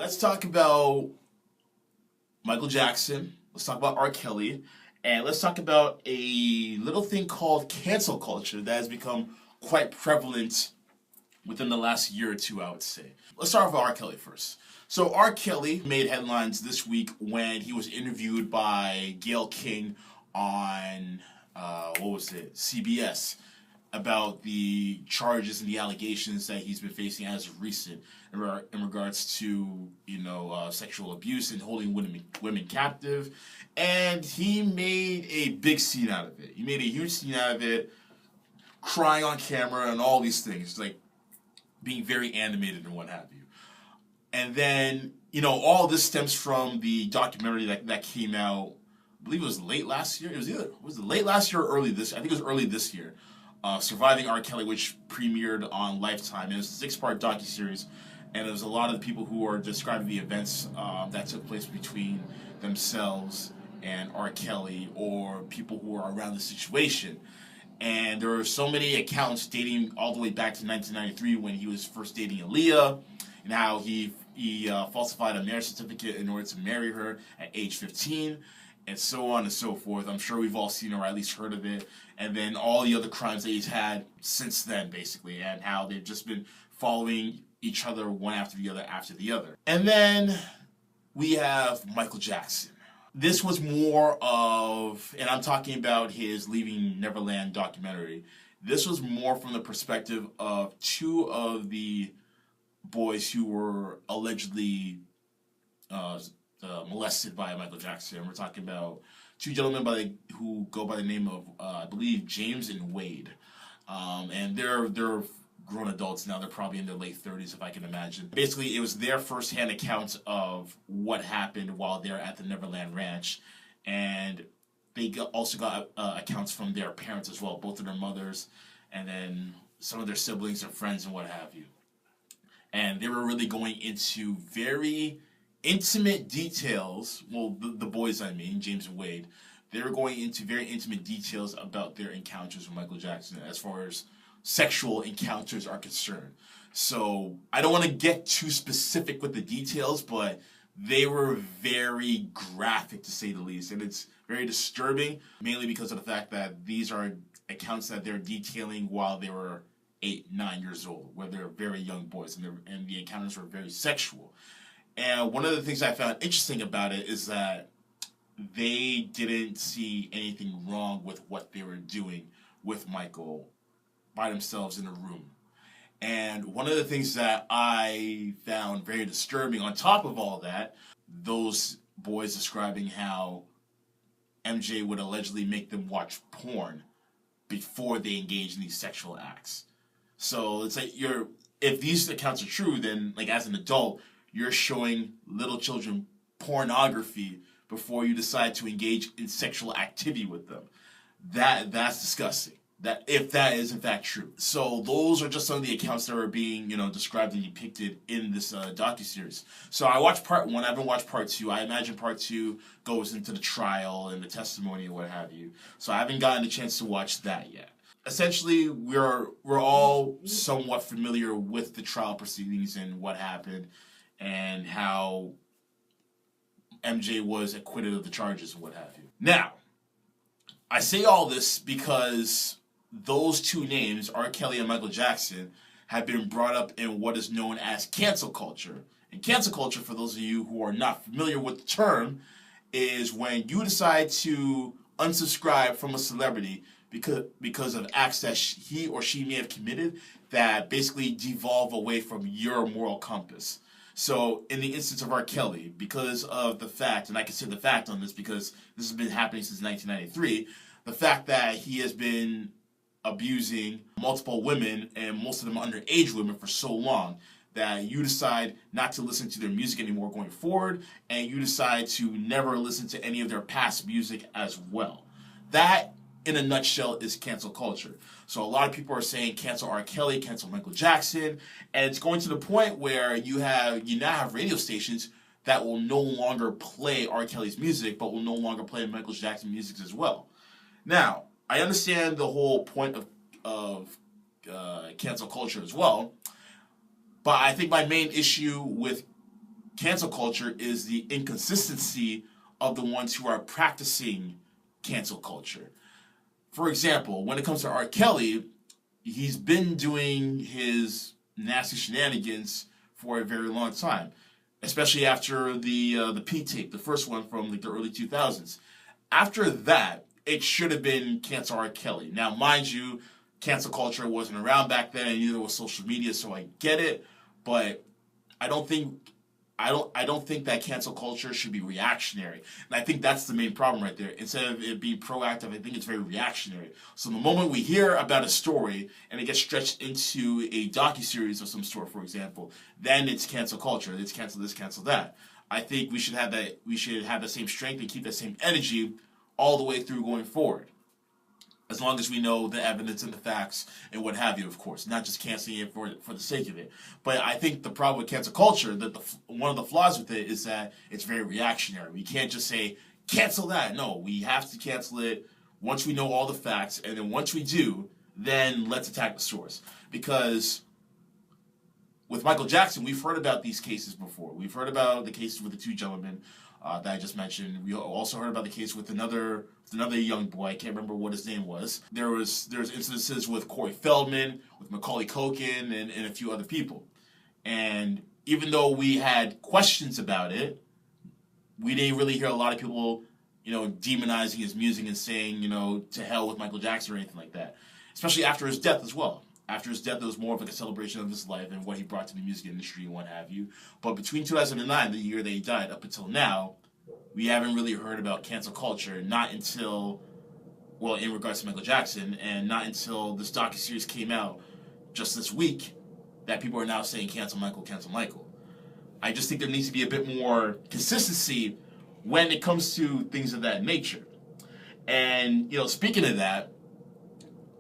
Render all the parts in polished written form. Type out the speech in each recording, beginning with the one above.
Let's talk about Michael Jackson. Let's talk about R.Kelly. And let's talk about a little thing called cancel culture that has become quite prevalent within the last year or two, I would say. Let's start with R.Kelly first. So R.Kelly made headlines this week when he was interviewed by Gayle King on, CBS, about the charges and the allegations that he's been facing as of recent in regards to, sexual abuse and holding women captive. And he made a big scene out of it. He made a huge scene out of it, crying on camera and all these things, like being very animated and what have you. And then, all this stems from the documentary that came out, I believe it was late last year. Was it late last year or early this? I think it was early this year. Surviving R. Kelly, which premiered on Lifetime. It was a 6-part docuseries, and it was a lot of the people who are describing the events that took place between themselves and R. Kelly, or people who are around the situation. And there are so many accounts dating all the way back to 1993 when he was first dating Aaliyah, and how he falsified a marriage certificate in order to marry her at age 15. And so on and so forth. I'm sure we've all seen or at least heard of it. And then all the other crimes that he's had since then, basically, and how they've just been following each other one after the other. And then we have Michael Jackson. This was more of, and I'm talking about his Leaving Neverland documentary, this was more from the perspective of two of the boys who were allegedly molested by Michael Jackson. We're talking about two gentlemen who go by the name of, I believe, James and Wade. And they're grown adults now. They're probably in their late 30s, if I can imagine. Basically, it was their firsthand accounts of what happened while they're at the Neverland Ranch. And they also got accounts from their parents as well, both of their mothers, and then some of their siblings and friends and what have you. And they were really going into very intimate details, the boys I mean, James and Wade, they were going into very intimate details about their encounters with Michael Jackson as far as sexual encounters are concerned. So I don't want to get too specific with the details, but they were very graphic to say the least. And it's very disturbing, mainly because of the fact that these are accounts that they're detailing while they were 8, 9 years old, where they're very young boys, and the encounters were very sexual. And one of the things I found interesting about it is that they didn't see anything wrong with what they were doing with Michael by themselves in a room. And one of the things that I found very disturbing on top of all that, those boys describing how MJ would allegedly make them watch porn before they engage in these sexual acts. So it's like if these accounts are true, then like as an adult, you're showing little children pornography before you decide to engage in sexual activity with them. That's disgusting. That if that is in fact true. So those are just some of the accounts that are being, described and depicted in this docuseries. So I watched part 1. I haven't watched part 2. I imagine part 2 goes into the trial and the testimony and what have you. So I haven't gotten a chance to watch that yet. Essentially, we're all somewhat familiar with the trial proceedings and what happened, and how MJ was acquitted of the charges and what have you. Now, I say all this because those two names, R. Kelly and Michael Jackson, have been brought up in what is known as cancel culture. And cancel culture, for those of you who are not familiar with the term, is when you decide to unsubscribe from a celebrity because of acts that he or she may have committed that basically devolve away from your moral compass. So in the instance of R. Kelly, because of the fact, and I can say the fact on this because this has been happening since 1993, the fact that he has been abusing multiple women, and most of them underage women, for so long, that you decide not to listen to their music anymore going forward, and you decide to never listen to any of their past music as well. That, in a nutshell, is cancel culture. So a lot of people are saying cancel R. Kelly, cancel Michael Jackson, and it's going to the point where you now have radio stations that will no longer play R. Kelly's music, but will no longer play Michael Jackson's music as well. Now, I understand the whole point of cancel culture as well, but I think my main issue with cancel culture is the inconsistency of the ones who are practicing cancel culture. For example, when it comes to R.Kelly, he's been doing his nasty shenanigans for a very long time, especially after the P tape, the first one from like the early 2000s. After that, it should have been cancel R.Kelly. Now, mind you, cancel culture wasn't around back then, and neither was social media, so I get it, but I don't think I don't think that cancel culture should be reactionary. And I think that's the main problem right there. Instead of it being proactive, I think it's very reactionary. So the moment we hear about a story and it gets stretched into a docuseries of some sort, for example, then it's cancel culture. It's cancel this, cancel that. I think we should have the same strength and keep that same energy all the way through going forward. As long as we know the evidence and the facts and what have you, of course, not just canceling it for the sake of it. But I think the problem with cancel culture, that one of the flaws with it is that it's very reactionary. We can't just say, cancel that. No, we have to cancel it once we know all the facts, and then once we do, then let's attack the source. Because with Michael Jackson, we've heard about these cases before. We've heard about the cases with the two gentlemen that I just mentioned. We also heard about the case with another young boy. I can't remember what his name was. There's incidences with Corey Feldman, with Macaulay Culkin, and a few other people. And even though we had questions about it, we didn't really hear a lot of people, demonizing his music and saying, to hell with Michael Jackson or anything like that. Especially after his death as well. After his death, it was more of like a celebration of his life and what he brought to the music industry and what have you. But between 2009, the year that he died, up until now, we haven't really heard about cancel culture, not until, in regards to Michael Jackson, and not until this docuseries came out just this week that people are now saying cancel Michael, cancel Michael. I just think there needs to be a bit more consistency when it comes to things of that nature. And, speaking of that,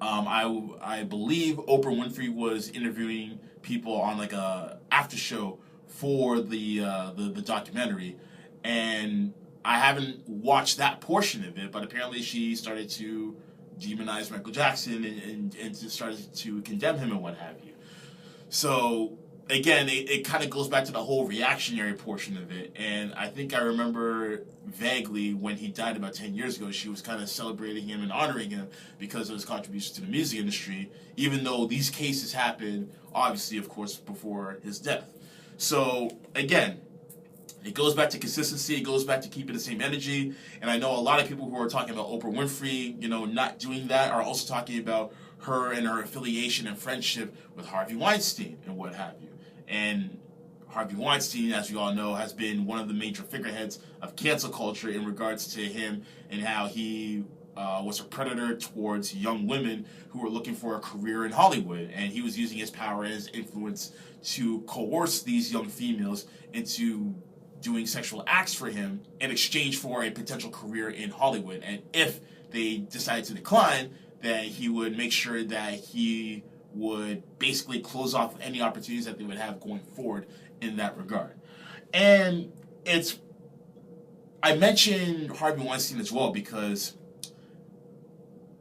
I believe Oprah Winfrey was interviewing people on like a after show for the documentary, and I haven't watched that portion of it, but apparently she started to demonize Michael Jackson and started to condemn him and what have you. So again, it kind of goes back to the whole reactionary portion of it. And I think I remember vaguely when he died about 10 years ago, she was kind of celebrating him and honoring him because of his contributions to the music industry, even though these cases happened, obviously, of course, before his death. So again, it goes back to consistency. It goes back to keeping the same energy. And I know a lot of people who are talking about Oprah Winfrey, not doing that, are also talking about her and her affiliation and friendship with Harvey Weinstein and what have you. And Harvey Weinstein, as we all know, has been one of the major figureheads of cancel culture in regards to him and how he was a predator towards young women who were looking for a career in Hollywood. And he was using his power and his influence to coerce these young females into doing sexual acts for him in exchange for a potential career in Hollywood. And if they decided to decline, then he would make sure that he would basically close off any opportunities that they would have going forward in that regard. And I mentioned Harvey Weinstein as well because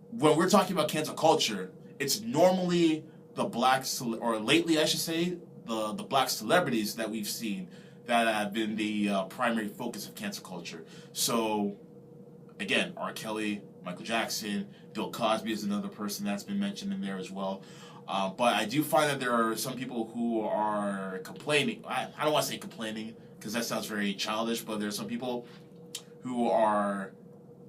when we're talking about cancel culture, it's normally lately I should say, the black celebrities that we've seen that have been the primary focus of cancel culture. So again, R.Kelly, Michael Jackson, Bill Cosby is another person that's been mentioned in there as well. But I do find that there are some people who are complaining. I don't want to say complaining because that sounds very childish, but there are some people who are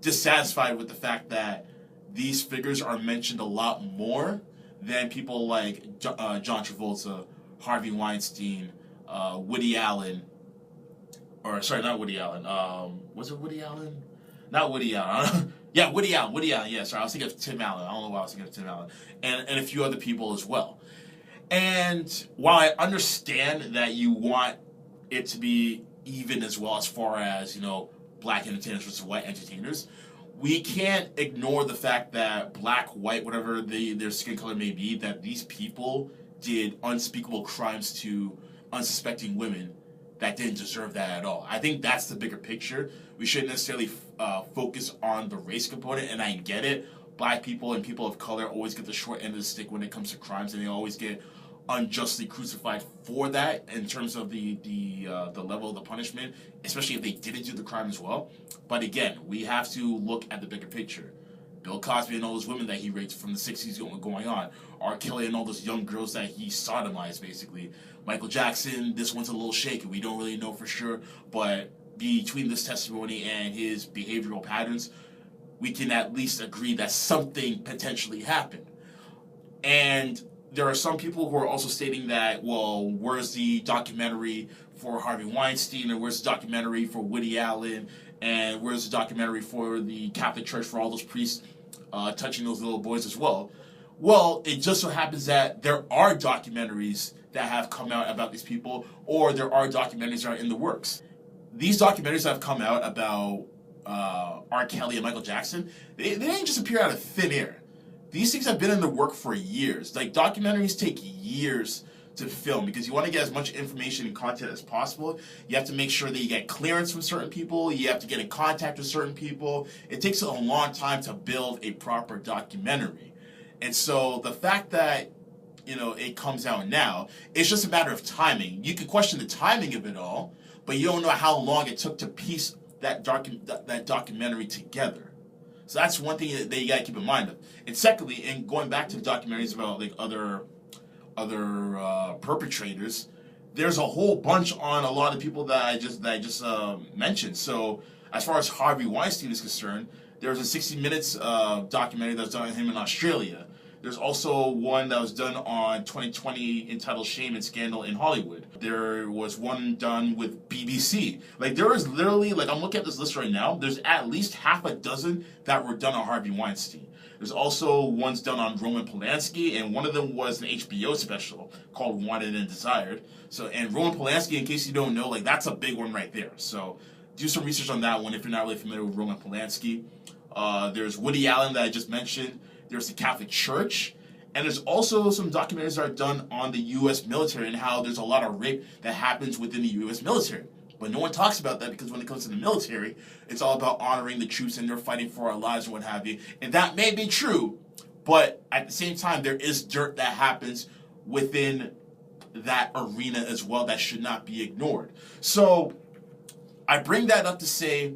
dissatisfied with the fact that these figures are mentioned a lot more than people like John Travolta, Harvey Weinstein, Woody Allen, or sorry, not Woody Allen. Was it Woody Allen? Not Woody Allen. Yeah, Woody Allen. Yeah, sorry, I was thinking of Tim Allen. I don't know why I was thinking of Tim Allen. And a few other people as well. And while I understand that you want it to be even as well as far as, black entertainers versus white entertainers, we can't ignore the fact that black, white, whatever their skin color may be, that these people did unspeakable crimes to unsuspecting women that didn't deserve that at all. I think that's the bigger picture. We shouldn't necessarily focus on the race component, and I get it. Black people and people of color always get the short end of the stick when it comes to crimes, and they always get unjustly crucified for that in terms of the level of the punishment, especially if they didn't do the crime as well. But again, we have to look at the bigger picture. Bill Cosby and all those women that he raped from the 60s going on. R.Kelly and all those young girls that he sodomized, basically. Michael Jackson, this one's a little shaky. We don't really know for sure. But between this testimony and his behavioral patterns, we can at least agree that something potentially happened. And there are some people who are also stating that, well, where's the documentary for Harvey Weinstein, and where's the documentary for Woody Allen, and where's the documentary for the Catholic Church for all those priests touching those little boys as well? Well, it just so happens that there are documentaries that have come out about these people, or there are documentaries that are in the works. These documentaries that have come out about R. Kelly and Michael Jackson, they didn't just appear out of thin air. These things have been in the work for years. Like, documentaries take years to film because you want to get as much information and content as possible. You have to make sure that you get clearance from certain people. You have to get in contact with certain people. It takes a long time to build a proper documentary. And so the fact that, it comes out now, it's just a matter of timing. You can question the timing of it all, but you don't know how long it took to piece that documentary together. So that's one thing that you gotta keep in mind of. And secondly, and going back to the documentaries about like other perpetrators, there's a whole bunch on a lot of people that I just mentioned. So as far as Harvey Weinstein is concerned, there's a 60 Minutes documentary that's done on him in Australia. There's also one that was done on 2020 entitled Shame and Scandal in Hollywood. There was one done with BBC. Like, there is literally, like, I'm looking at this list right now, there's at least half a dozen that were done on Harvey Weinstein. There's also ones done on Roman Polanski, and one of them was an HBO special called Wanted and Desired. So, and Roman Polanski, in case you don't know, like, that's a big one right there. So do some research on that one if you're not really familiar with Roman Polanski. There's Woody Allen that I just mentioned. There's the Catholic Church, and there's also some documentaries that are done on the U.S. military and how there's a lot of rape that happens within the U.S. military. But no one talks about that because when it comes to the military, it's all about honoring the troops and they're fighting for our lives and what have you. And that may be true, but at the same time, there is dirt that happens within that arena as well that should not be ignored. So I bring that up to say,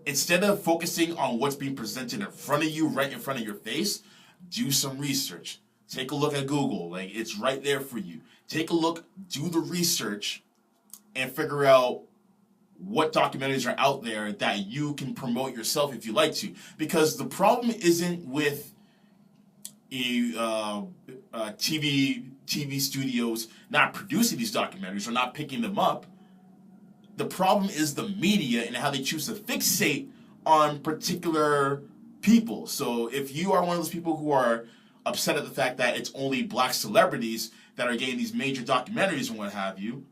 instead of focusing on what's being presented in front of you, right in front of your face, do some research. Take a look at Google. Like, it's right there for you. Take a look, do the research, and figure out what documentaries are out there that you can promote yourself if you like to. Because the problem isn't with TV studios not producing these documentaries or not picking them up. The problem is the media and how they choose to fixate on particular people. So if you are one of those people who are upset at the fact that it's only black celebrities that are getting these major documentaries and what have you,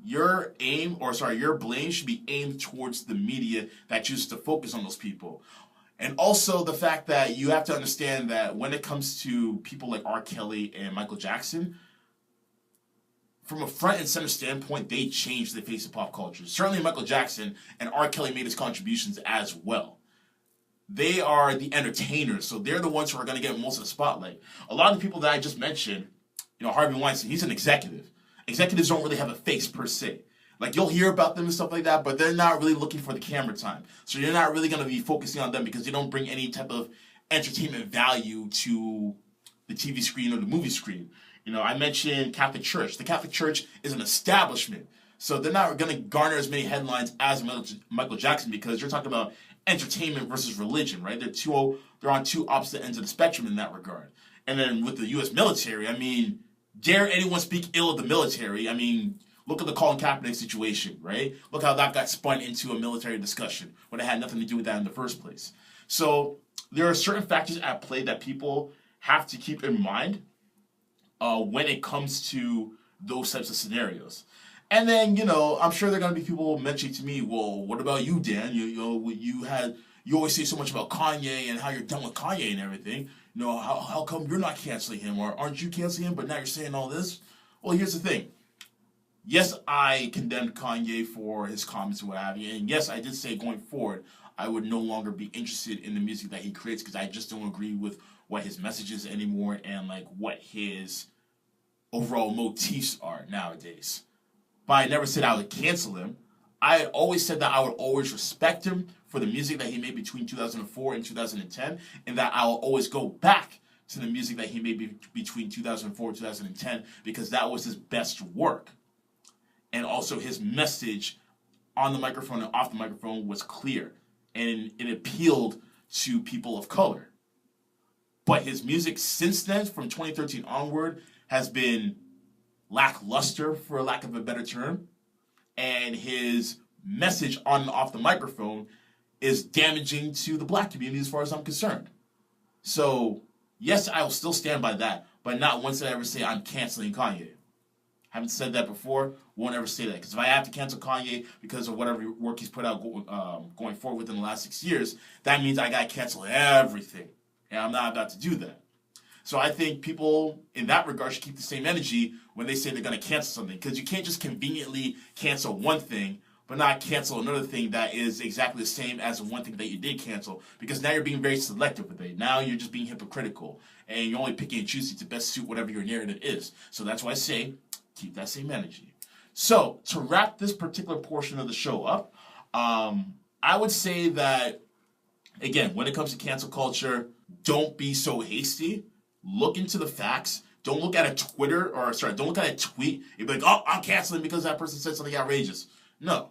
your blame should be aimed towards the media that chooses to focus on those people. And also the fact that you have to understand that when it comes to people like R. Kelly and Michael Jackson, from a front and center standpoint, they changed the face of pop culture. Certainly Michael Jackson and R. Kelly made his contributions as well. They are the entertainers, so they're the ones who are going to get most of the spotlight. A lot of the people that I just mentioned, Harvey Weinstein, he's an executive. Executives don't really have a face per se. Like, you'll hear about them and stuff like that, but they're not really looking for the camera time. So you're not really going to be focusing on them because they don't bring any type of entertainment value to the TV screen or the movie screen. I mentioned Catholic Church. The Catholic Church is an establishment. So they're not going to garner as many headlines as Michael Jackson because you're talking about entertainment versus religion, right? They're on two opposite ends of the spectrum in that regard. And then with the U.S. military, dare anyone speak ill of the military? Look at the Colin Kaepernick situation, right? Look how that got spun into a military discussion when it had nothing to do with that in the first place. So there are certain factors at play that people have to keep in mind when it comes to those types of scenarios. And then, I'm sure there are going to be people mentioning to me, well, what about you, Dan? You always say so much about Kanye and how you're done with Kanye and everything. How come you're not canceling him? Or aren't you canceling him, but now you're saying all this? Well, here's the thing. Yes, I condemned Kanye for his comments and what have you. And yes, I did say going forward, I would no longer be interested in the music that he creates because I just don't agree with what his message is anymore and like what his overall motifs are nowadays. But I never said I would cancel him. I always said that I would always respect him for the music that he made between 2004 and 2010, and that I will always go back to the music that he made between 2004 and 2010 because that was his best work. And also his message on the microphone and off the microphone was clear, and it appealed to people of color. But his music since then, from 2013 onward, has been lackluster, for lack of a better term. And his message on and off the microphone is damaging to the black community as far as I'm concerned. So, yes, I will still stand by that, but not once did I ever say I'm canceling Kanye. Haven't said that before, won't ever say that. Because if I have to cancel Kanye because of whatever work he's put out going forward within the last 6 years, that means I got to cancel everything. And I'm not about to do that. So I think people in that regard should keep the same energy when they say they're going to cancel something. Because you can't just conveniently cancel one thing, but not cancel another thing that is exactly the same as the one thing that you did cancel. Because now you're being very selective with it. Now you're just being hypocritical. And you're only picking and choosing to best suit whatever your narrative is. So that's why I say, keep that same energy. So, to wrap this particular portion of the show up, I would say that, again, when it comes to cancel culture, don't be so hasty. Look into the facts. Don't look at don't look at a tweet and be like, oh, I'm canceling because that person said something outrageous. No.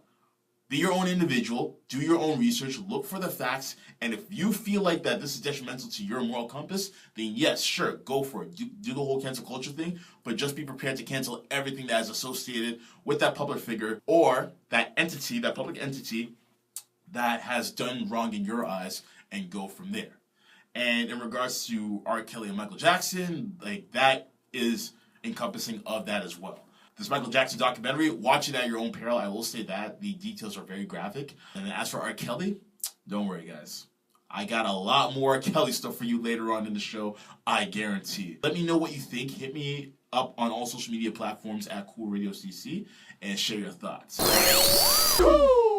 Be your own individual. Do your own research. Look for the facts. And if you feel like that this is detrimental to your moral compass, then yes, sure, go for it. Do the whole cancel culture thing, but just be prepared to cancel everything that is associated with that public figure or that entity, that public entity that has done wrong in your eyes, and go from there. And in regards to R.Kelly and Michael Jackson, like that is encompassing of that as well. This Michael Jackson documentary, watch it at your own peril. I will say that. The details are very graphic. And as for R.Kelly, don't worry, guys. I got a lot more R.Kelly stuff for you later on in the show, I guarantee. Let me know what you think. Hit me up on all social media platforms at Cool Radio CC and share your thoughts. Woo!